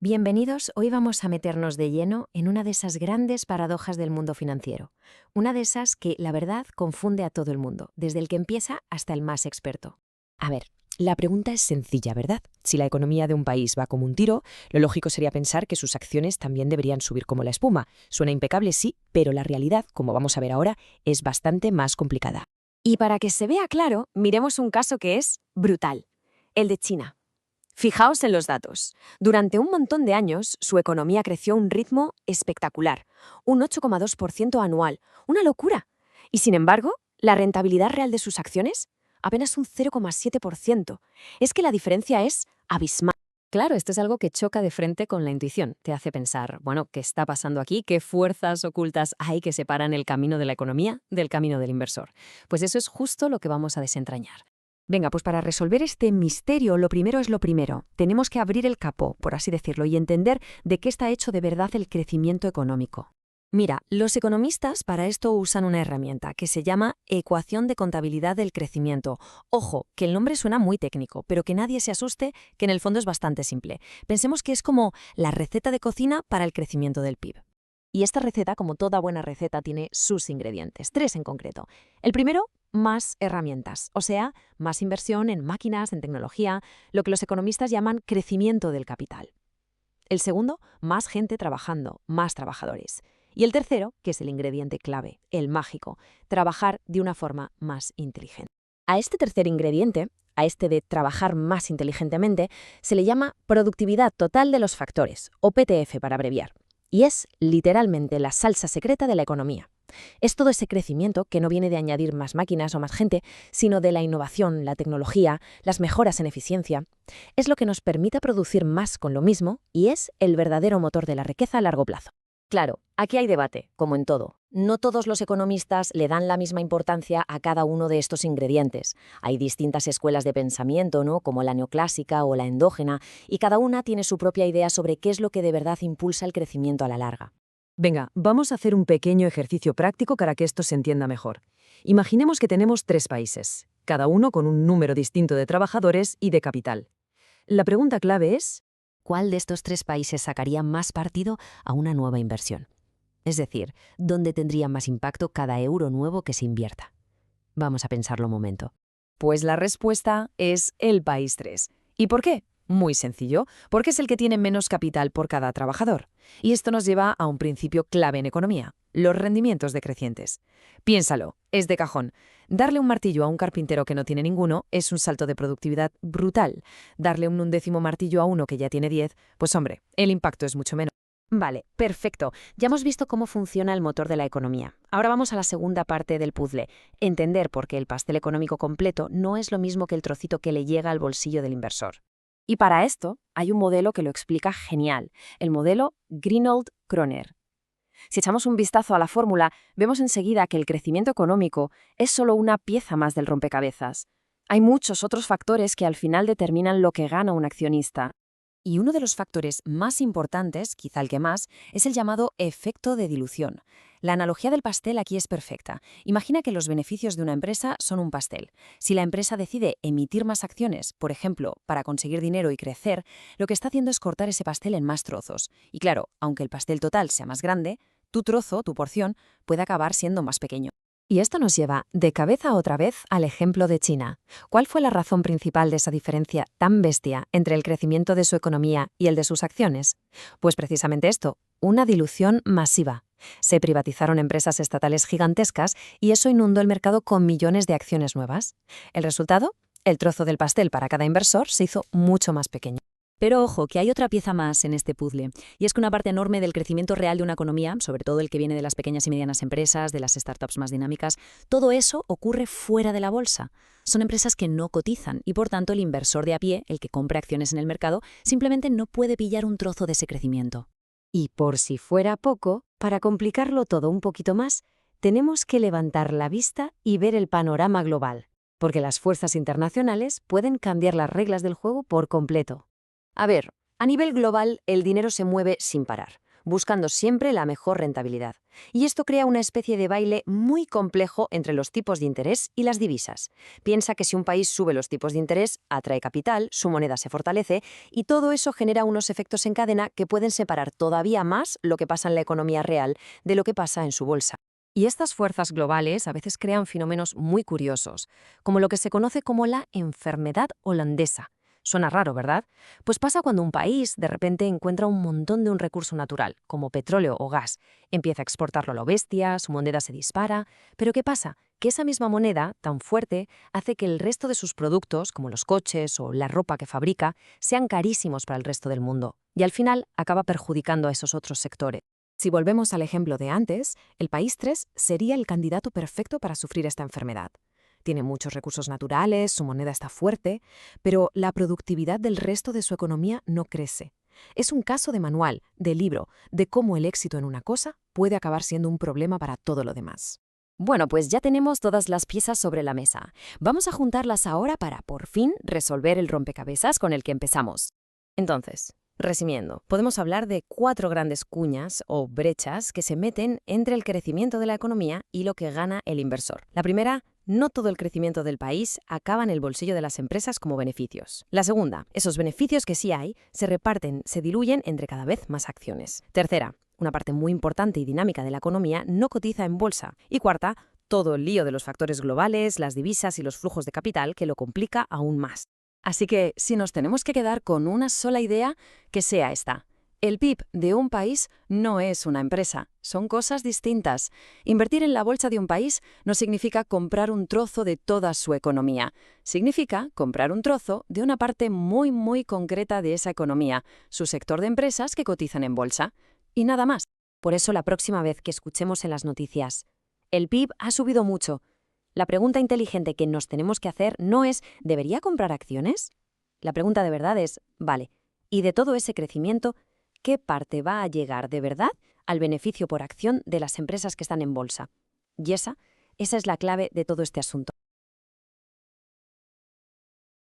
Bienvenidos, hoy vamos a meternos de lleno en una de esas grandes paradojas del mundo financiero. Una de esas que, la verdad, confunde a todo el mundo, desde el que empieza hasta el más experto. A ver, la pregunta es sencilla, ¿verdad? Si la economía de un país va como un tiro, lo lógico sería pensar que sus acciones también deberían subir como la espuma. Suena impecable, sí, pero la realidad, como vamos a ver ahora, es bastante más complicada. Y para que se vea claro, miremos un caso que es brutal, el de China. Fijaos en los datos. Durante un montón de años, su economía creció a un ritmo espectacular, un 8,2% anual, una locura. Y sin embargo, la rentabilidad real de sus acciones, apenas un 0,7%. Es que la diferencia es abismal. Claro, esto es algo que choca de frente con la intuición. Te hace pensar, bueno, ¿qué está pasando aquí? ¿Qué fuerzas ocultas hay que separan el camino de la economía del camino del inversor? Pues eso es justo lo que vamos a desentrañar. Venga, pues para resolver este misterio, lo primero es lo primero. Tenemos que abrir el capó, por así decirlo, y entender de qué está hecho de verdad el crecimiento económico. Mira, los economistas para esto usan una herramienta que se llama ecuación de contabilidad del crecimiento. Ojo, que el nombre suena muy técnico, pero que nadie se asuste, que en el fondo es bastante simple. Pensemos que es como la receta de cocina para el crecimiento del PIB. Y esta receta, como toda buena receta, tiene sus ingredientes, 3 en concreto. El primero, más herramientas, o sea, más inversión en máquinas, en tecnología, lo que los economistas llaman crecimiento del capital. El segundo, más gente trabajando, más trabajadores. Y el tercero, que es el ingrediente clave, el mágico, trabajar de una forma más inteligente. A este tercer ingrediente, a este de trabajar más inteligentemente, se le llama productividad total de los factores, o PTF para abreviar. Y es literalmente la salsa secreta de la economía. Es todo ese crecimiento que no viene de añadir más máquinas o más gente, sino de la innovación, la tecnología, las mejoras en eficiencia. Es lo que nos permite producir más con lo mismo y es el verdadero motor de la riqueza a largo plazo. Claro, aquí hay debate, como en todo. No todos los economistas le dan la misma importancia a cada uno de estos ingredientes. Hay distintas escuelas de pensamiento, ¿no? Como la neoclásica o la endógena, y cada una tiene su propia idea sobre qué es lo que de verdad impulsa el crecimiento a la larga. Venga, vamos a hacer un pequeño ejercicio práctico para que esto se entienda mejor. Imaginemos que tenemos 3 países, cada uno con un número distinto de trabajadores y de capital. La pregunta clave es, ¿cuál de estos 3 países sacaría más partido a una nueva inversión? Es decir, ¿dónde tendría más impacto cada euro nuevo que se invierta? Vamos a pensarlo un momento. pues la respuesta es el país 3. ¿Y por qué? Muy sencillo, porque es el que tiene menos capital por cada trabajador. Y esto nos lleva a un principio clave en economía, los rendimientos decrecientes. Piénsalo, es de cajón. Darle un martillo a un carpintero que no tiene ninguno es un salto de productividad brutal. Darle un 1/10 martillo a uno que ya tiene 10, pues hombre, el impacto es mucho menos. Vale, perfecto. Ya hemos visto cómo funciona el motor de la economía. Ahora vamos a la segunda parte del puzzle, entender por qué el pastel económico completo no es lo mismo que el trocito que le llega al bolsillo del inversor. Y para esto hay un modelo que lo explica genial, el modelo Greenold-Kroner. Si echamos un vistazo a la fórmula, vemos enseguida que el crecimiento económico es solo una pieza más del rompecabezas. Hay muchos otros factores que al final determinan lo que gana un accionista. Y uno de los factores más importantes, quizá el que más, es el llamado efecto de dilución. La analogía del pastel aquí es perfecta. Imagina que los beneficios de una empresa son un pastel. Si la empresa decide emitir más acciones, por ejemplo, para conseguir dinero y crecer, lo que está haciendo es cortar ese pastel en más trozos. Y claro, aunque el pastel total sea más grande, tu trozo, tu porción, puede acabar siendo más pequeño. Y esto nos lleva de cabeza otra vez al ejemplo de China. ¿Cuál fue la razón principal de esa diferencia tan bestia entre el crecimiento de su economía y el de sus acciones? Pues precisamente esto, una dilución masiva. Se privatizaron empresas estatales gigantescas y eso inundó el mercado con millones de acciones nuevas. ¿El resultado? El trozo del pastel para cada inversor se hizo mucho más pequeño. Pero ojo, que hay otra pieza más en este puzzle, y es que una parte enorme del crecimiento real de una economía, sobre todo el que viene de las pequeñas y medianas empresas, de las startups más dinámicas, todo eso ocurre fuera de la bolsa. Son empresas que no cotizan y por tanto el inversor de a pie, el que compra acciones en el mercado, simplemente no puede pillar un trozo de ese crecimiento. Y por si fuera poco, para complicarlo todo un poquito más, tenemos que levantar la vista y ver el panorama global, porque las fuerzas internacionales pueden cambiar las reglas del juego por completo. A ver, a nivel global, el dinero se mueve sin parar. buscando siempre la mejor rentabilidad. Y esto crea una especie de baile muy complejo entre los tipos de interés y las divisas. Piensa que si un país sube los tipos de interés, atrae capital, su moneda se fortalece, y todo eso genera unos efectos en cadena que pueden separar todavía más lo que pasa en la economía real de lo que pasa en su bolsa. Y estas fuerzas globales a veces crean fenómenos muy curiosos, como lo que se conoce como la enfermedad holandesa. Suena raro, ¿verdad? Pues pasa cuando un país de repente encuentra un montón de un recurso natural, como petróleo o gas, empieza a exportarlo a lo bestia, su moneda se dispara, pero ¿qué pasa? Que esa misma moneda, tan fuerte, hace que el resto de sus productos, como los coches o la ropa que fabrica, sean carísimos para el resto del mundo, y al final acaba perjudicando a esos otros sectores. Si volvemos al ejemplo de antes, el país 3 sería el candidato perfecto para sufrir esta enfermedad. Tiene muchos recursos naturales, su moneda está fuerte, pero la productividad del resto de su economía no crece. Es un caso de manual, de libro, de cómo el éxito en una cosa puede acabar siendo un problema para todo lo demás. Bueno, pues ya tenemos todas las piezas sobre la mesa. Vamos a juntarlas ahora para, por fin, resolver el rompecabezas con el que empezamos. Entonces, resumiendo, podemos hablar de 4 grandes cuñas o brechas que se meten entre el crecimiento de la economía y lo que gana el inversor. La primera, no todo el crecimiento del país acaba en el bolsillo de las empresas como beneficios. La segunda, esos beneficios que sí hay se reparten, se diluyen entre cada vez más acciones. Tercera, una parte muy importante y dinámica de la economía no cotiza en bolsa. Y cuarta, todo el lío de los factores globales, las divisas y los flujos de capital que lo complica aún más. Así que, si nos tenemos que quedar con una sola idea, que sea esta. El PIB de un país no es una empresa, son cosas distintas. Invertir en la bolsa de un país no significa comprar un trozo de toda su economía. Significa comprar un trozo de una parte muy, muy concreta de esa economía, su sector de empresas que cotizan en bolsa. Y nada más. Por eso la próxima vez que escuchemos en las noticias, el PIB ha subido mucho. La pregunta inteligente que nos tenemos que hacer no es ¿debería comprar acciones? La pregunta de verdad es, vale, ¿y de todo ese crecimiento, qué parte va a llegar de verdad al beneficio por acción de las empresas que están en bolsa? Y esa es la clave de todo este asunto.